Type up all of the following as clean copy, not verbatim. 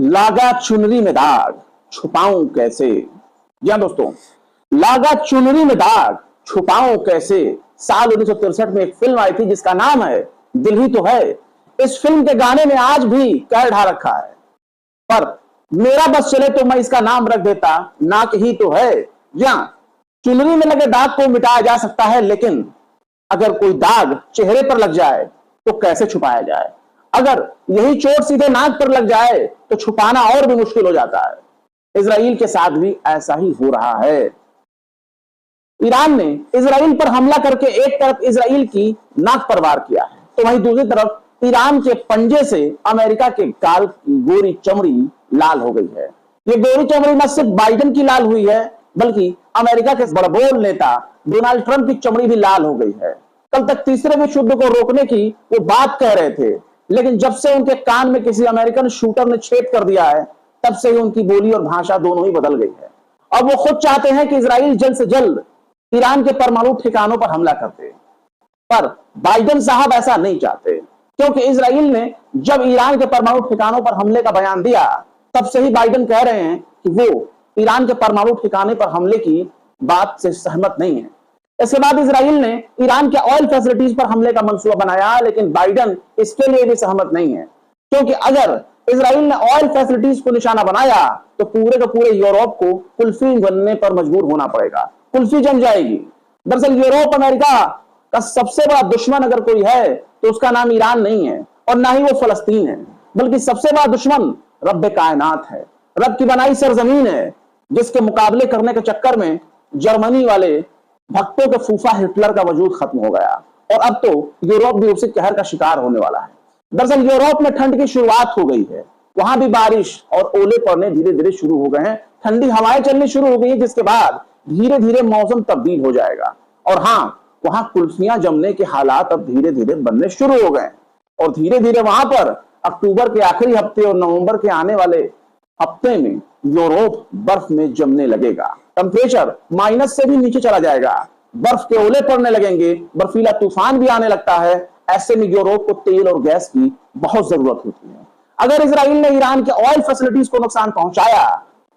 लागा चुनरी में दाग छुपाऊं कैसे। जी हाँ दोस्तों, लागा चुनरी में दाग छुपाऊं कैसे। साल 1963 में एक फिल्म आई थी जिसका नाम है दिल ही तो है। इस फिल्म के गाने में आज भी कह ढा रखा है, पर मेरा बस चले तो मैं इसका नाम रख देता नाक ही तो है। जी हाँ, चुनरी में लगे दाग को मिटाया जा सकता है, लेकिन अगर कोई दाग चेहरे पर लग जाए तो कैसे छुपाया जाए। अगर यही चोट सीधे नाक पर लग जाए तो छुपाना और भी मुश्किल हो जाता है। इजराइल के साथ भी ऐसा ही हो रहा है। ईरान ने इजराइल पर हमला करके एक तरफ इजराइल की नाक पर वार किया है, तो वहीं दूसरी तरफ ईरान के पंजे से अमेरिका के गाल की गोरी चमड़ी लाल हो गई है। ये गोरी चमड़ी न सिर्फ बाइडेन की लाल हुई है, बल्कि अमेरिका के बड़बोल नेता डोनाल्ड ट्रंप की चमड़ी भी लाल हो गई है। कल तक तीसरे विश्व युद्ध को रोकने की वो बात कह रहे थे, लेकिन जब से उनके कान में किसी अमेरिकन शूटर ने छेद कर दिया है, तब से ही उनकी बोली और भाषा दोनों ही बदल गई है। अब वो खुद चाहते हैं कि इजराइल जल्द से जल्द ईरान के परमाणु ठिकानों पर हमला करते, पर बाइडेन साहब ऐसा नहीं चाहते, क्योंकि इजराइल ने जब ईरान के परमाणु ठिकानों पर हमले का बयान दिया, तब से ही बाइडेन कह रहे हैं कि वो ईरान के परमाणु ठिकाने पर हमले की बात से सहमत नहीं है। इसके बाद इजराइल ने ईरान के ऑयल फैसिलिटीज पर हमले का मंसूबा बनाया, लेकिन बाइडेन इसके लिए भी सहमत नहीं है, क्योंकि अगर इजराइल ने ऑयल फैसिलिटीज को निशाना बनाया तो पूरे के पूरे यूरोप को कुल्फी बनने पर मजबूर होना पड़ेगा। कुल्फी जम जाएगी। दरअसल यूरोप अमेरिका का सबसे बड़ा दुश्मन अगर कोई है तो उसका नाम ईरान नहीं है, और ना ही वो फलस्तीन है, बल्कि सबसे बड़ा दुश्मन रब्बे कायनात है। रब की बनाई सरजमीन है, जिसके मुकाबले करने के चक्कर में जर्मनी वाले भक्तों के फूफा हिटलर का वजूद खत्म हो गया, और अब तो यूरोप भी उसी कहर का शिकार होने वाला है। दरअसल यूरोप में ठंड की शुरुआत हो गई है, वहां भी बारिश और ओले पड़ने धीरे धीरे शुरू हो गए हैं, ठंडी हवाएं चलनी शुरू हो गई है, जिसके बाद धीरे धीरे मौसम तब्दील हो जाएगा। और हाँ, वहां कुल्फियां जमने के हालात अब धीरे धीरे बनने शुरू हो गए, और धीरे धीरे वहां पर अक्टूबर के आखिरी हफ्ते और नवंबर के आने वाले हफ्ते में यूरोप बर्फ में जमने लगेगा। टेम्परेचर माइनस से भी नीचे चला जाएगा, बर्फ के ओले पड़ने लगेंगे, बर्फीला तूफान भी आने लगता है। ऐसे में यूरोप को तेल और गैस की बहुत जरूरत होती है। अगर इजराइल ने ईरान के ऑयल फैसिलिटीज को नुकसान पहुंचाया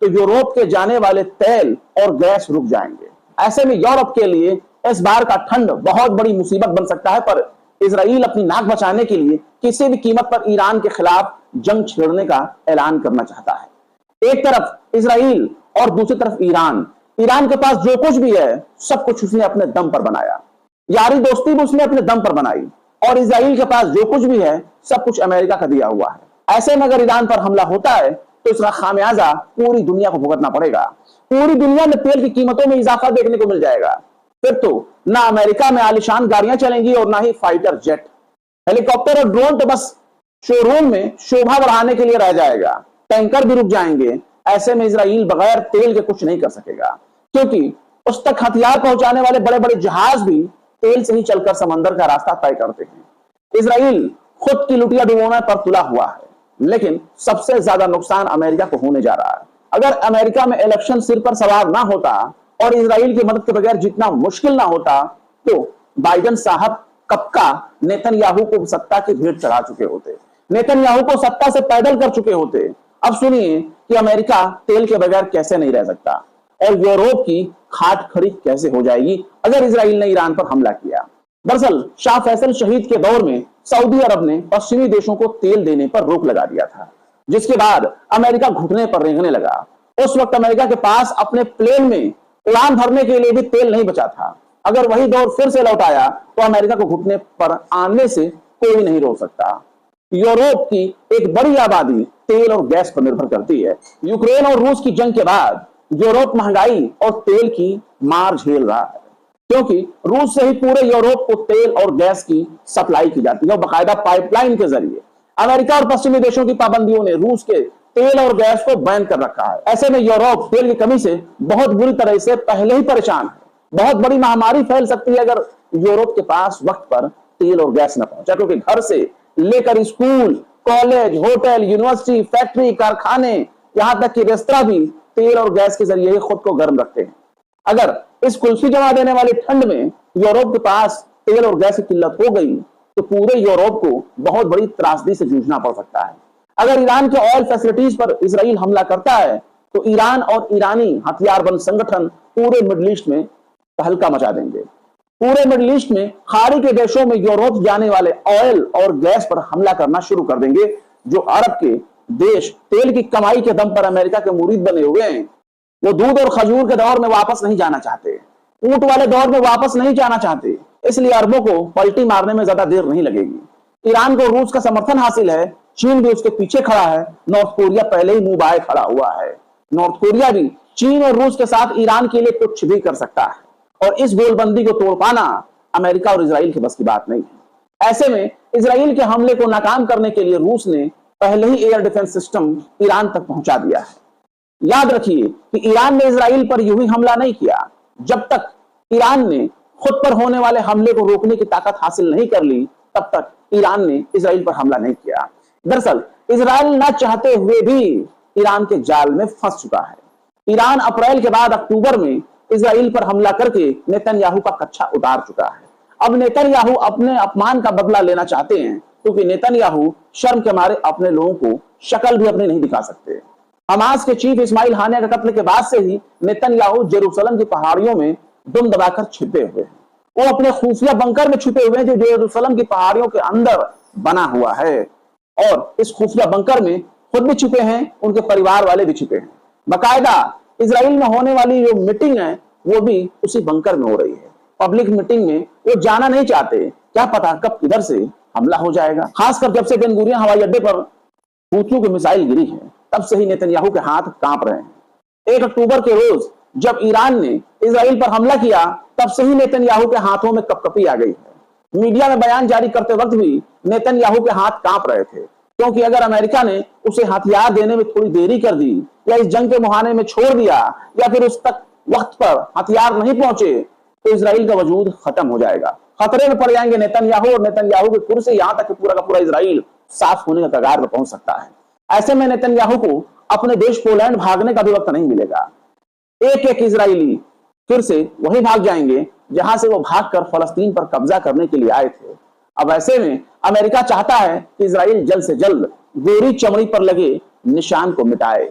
तो यूरोप के जाने वाले तेल और गैस रुक जाएंगे। ऐसे में यूरोप के लिए इस बार का ठंड बहुत बड़ी मुसीबत बन सकता है, पर इजराइल अपनी नाक बचाने के लिए किसी भी कीमत पर ईरान के खिलाफ जंग छेड़ने का ऐलान करना चाहता है। एक तरफ इजराइल और दूसरी तरफ ईरान। ईरान के पास जो कुछ भी है सब कुछ उसने अपने दम पर बनाया, यारी दोस्ती भी उसने अपने दम पर बनाई, और इजराइल के पास जो कुछ भी है सब कुछ अमेरिका का दिया हुआ है। ऐसे में अगर ईरान पर हमला होता है तो इसका खामियाजा पूरी दुनिया को भुगतना पड़ेगा। पूरी दुनिया में तेल की कीमतों में इजाफा देखने को मिल जाएगा। फिर तो ना अमेरिका में आलिशान गाड़ियां चलेंगी और ना ही फाइटर जेट, हेलीकॉप्टर और ड्रोन तो बस शोरूम में शोभा बढ़ाने के लिए रह जाएगा। टैंकर भी रुक जाएंगे। ऐसे में इजराइल बगैर तेल के कुछ नहीं कर सकेगा, क्योंकि उस तक हथियार पहुंचाने वाले बड़े बड़े जहाज भी तेल से ही चलकर समंदर का रास्ता तय करते हैं। इजराइल खुद की लुटिया डुबोने पर तुला हुआ है, लेकिन सबसे ज्यादा नुकसान अमेरिका को होने जा रहा है। अगर अमेरिका में इलेक्शन सिर पर सवार ना होता और इजराइल की मदद के बगैर जीतना मुश्किल ना होता, तो बाइडेन साहब कब का नेतन्याहू को सत्ता की भेंट चढ़ा चुके होते, नेतन्याहू को सत्ता से पैदल कर चुके होते। अब सुनिए कि अमेरिका तेल के बगैर कैसे नहीं रह सकता, और यूरोप की खाट खड़ी कैसे हो जाएगी अगर इजराइल ने ईरान पर हमला किया। दरअसल शाह फैसल शहीद के दौर में सऊदी अरब ने पश्चिमी देशों को तेल देने पर रोक लगा दिया था, जिसके बाद अमेरिका घुटने पर रेंगने लगा। उस वक्त अमेरिका के पास अपने प्लेन में उड़ान भरने के लिए भी तेल नहीं बचा था। अगर वही दौर फिर से लौट आया तो अमेरिका को घुटने पर आने से कोई नहीं रोक सकता। यूरोप की एक बड़ी आबादी तेल और गैस पर निर्भर करती है। यूक्रेन और रूस की जंग के बाद यूरोप महंगाई और तेल की मार झेल रहा है, क्योंकि रूस से ही पूरे यूरोप को तेल और गैस की सप्लाई की जाती है, बाकायदा पाइपलाइन के जरिए। अमेरिका और पश्चिमी देशों की पाबंदियों ने रूस के तेल और गैस को बैन कर रखा है। ऐसे में यूरोप तेल की कमी से बहुत बुरी तरह से पहले ही परेशान है। बहुत बड़ी महामारी फैल सकती है अगर यूरोप के पास वक्त पर तेल और गैस न पहुंचा, क्योंकि घर से लेकर school, college, hotel, university, factory, कारखाने, यहां तक कि रेस्तरां भी तेल और गैस के जरिए ही खुद को गर्म रखते हैं। अगर इस कुल्फी जमा देने वाली ठंड में यूरोप के पास तेल और गैस की किल्लत हो गई तो पूरे यूरोप को बहुत बड़ी त्रासदी से जूझना पड़ सकता है। अगर ईरान के ऑयल फैसिलिटीज पर इजराइल हमला करता है तो ईरान और ईरानी हथियारबंद संगठन पूरे मिडिल ईस्ट में तहलका मचा देंगे। पूरे मिडिल ईस्ट में खाड़ी के देशों में यूरोप जाने वाले ऑयल और गैस पर हमला करना शुरू कर देंगे। जो अरब के देश तेल की कमाई के दम पर अमेरिका के मुरीद बने हुए हैं, वो दूध और खजूर के दौर में वापस नहीं जाना चाहते, ऊंट वाले दौर में वापस नहीं जाना चाहते। इसलिए अरबों को पलटी मारने में ज्यादा देर नहीं लगेगी। ईरान को रूस का समर्थन हासिल है, चीन भी उसके पीछे खड़ा है, नॉर्थ कोरिया पहले ही मुंह बाए खड़ा हुआ है। नॉर्थ कोरिया भी चीन और रूस के साथ ईरान के लिए कुछ भी कर सकता है, और इस गोलबंदी को तोड़ पाना अमेरिका और इजराइल के बस की बात नहीं है। ऐसे में इजराइल के हमले को नाकाम करने के लिए रूस ने पहले ही एयर डिफेंस सिस्टम ईरान तक पहुंचा दिया है। याद रखिए कि ईरान ने इजराइल पर यूं ही हमला नहीं किया जब तक ईरान ने खुद पर होने वाले हमले को रोकने की ताकत हासिल नहीं कर ली, तब तक ईरान ने इजराइल पर हमला नहीं किया। दरअसल इजराइल न चाहते हुए भी ईरान के जाल में फंस चुका है। ईरान अप्रैल के बाद अक्टूबर में इजराइल पर हमला करके नेतन्याहू का कच्छा उतार चुका है। अब नेतन्याहू अपने अपमान का बदला लेना चाहते हैं, क्योंकि नेतन्याहू शर्म के मारे अपने लोगों को शक्ल भी अपनी नहीं दिखा सकते। हमास के चीफ इस्माइल हानिया के कत्ल के बाद से ही नेतन्याहू जेरूसलम की पहाड़ियों में दुम दबाकर छिपे हुए हैं। वो अपने खुफिया बंकर में छुपे हुए हैं जो जेरूसलम की पहाड़ियों के अंदर बना हुआ है, और इस खुफिया बंकर में खुद भी छुपे हैं, उनके परिवार वाले भी छुपे हैं। बाकायदा इजराइल में होने वाली जो मीटिंग है वो भी उसी बंकर में हो रही है। पब्लिक मीटिंग में वो जाना नहीं चाहते, क्या पता कब किधर से हमला हो जाएगा। खासकर जब से बेन गुरियन हवाई अड्डे पर हूथियों की मिसाइल गिरी है, तब से ही नेतन्याहू के हाथ कांप रहे हैं। 1 अक्टूबर के रोज जब ईरान ने इजराइल पर हमला किया, तब से ही नेतन्याहू के हाथों में कपकपी आ गई है। मीडिया में बयान जारी करते वक्त भी नेतन्याहू के हाथ कांप रहे थे, क्योंकि अगर अमेरिका ने उसे हथियार देने में थोड़ी देरी कर दी, या इस जंग के मुहाने में छोड़ दिया, या फिर उस तक वक्त पर हथियार नहीं पहुंचे, तो इजराइल का वजूद खत्म हो जाएगा। खतरे में पड़ जाएंगे नेतन्याहू और नेतन्याहू की कुर्सी, यहां तक कि पूरा का पूरा इजराइल साफ होने का कगार पर पहुंच सकता है। ऐसे में नेतन्याहू को अपने देश पोलैंड भागने का भी वक्त नहीं मिलेगा। एक एक इजरायली फिर से वही भाग जाएंगे जहां से वो भागकर फलस्तीन पर कब्जा करने के लिए आए थे। अब ऐसे में अमेरिका चाहता है कि इजराइल जल्द से जल्द गोरी चमड़ी पर लगे निशान को मिटाए।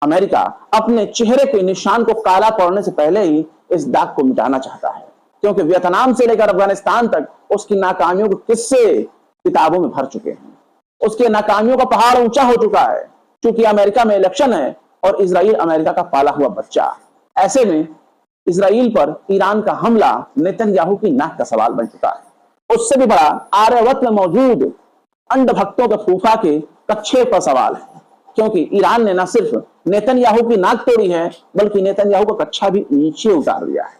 अमेरिका अपने चेहरे के निशान को काला पड़ने से पहले ही इस दाग को मिटाना चाहता है, क्योंकि वियतनाम से लेकर अफगानिस्तान तक उसकी नाकामियों के किस्से किताबों में भर चुके हैं। उसके नाकामियों का पहाड़ ऊंचा हो चुका है, क्योंकि अमेरिका में इलेक्शन है और इजराइल अमेरिका का पाला हुआ बच्चा। ऐसे में इजराइल पर ईरान का हमला नेतन्याहू की नाक का सवाल बन चुका है। उससे भी बड़ा आर्यवत में मौजूद अंध भक्तों के फूफा के कच्छे पर सवाल है, क्योंकि ईरान ने न सिर्फ नेतन्याहू की नाक तोड़ी है, बल्कि नेतन्याहू का कच्छा भी नीचे उतार दिया है।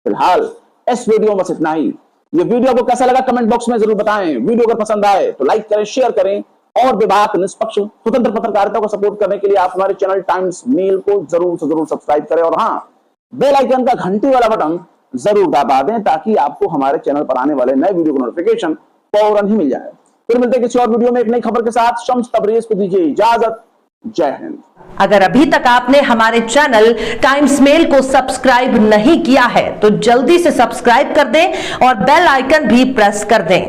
फिलहाल इस वीडियो में बस इतना ही। ये वीडियो को कैसा लगा कमेंट बॉक्स में जरूर बताएं। वीडियो अगर पसंद आए तो लाइक करें, शेयर करें, और बेबाक निष्पक्ष स्वतंत्र पत्रकारिता को सपोर्ट करने के लिए आप हमारे चैनल टाइम्स मेल को जरूर से जरूर सब्सक्राइब करें, और हाँ, बेल आइकन का घंटी वाला बटन जरूर दबा दें, ताकि आपको हमारे चैनल पर आने वाले नए वीडियो का नोटिफिकेशन फौरन ही मिल जाए। फिर मिलते हैं किसी और वीडियो में एक नई खबर के साथ। शम्स तबरेज को दीजिए इजाजत। जय हिंद। अगर अभी तक आपने हमारे चैनल टाइम्स मेल को सब्सक्राइब नहीं किया है तो जल्दी से सब्सक्राइब कर दें और बेल आइकन भी प्रेस कर दें।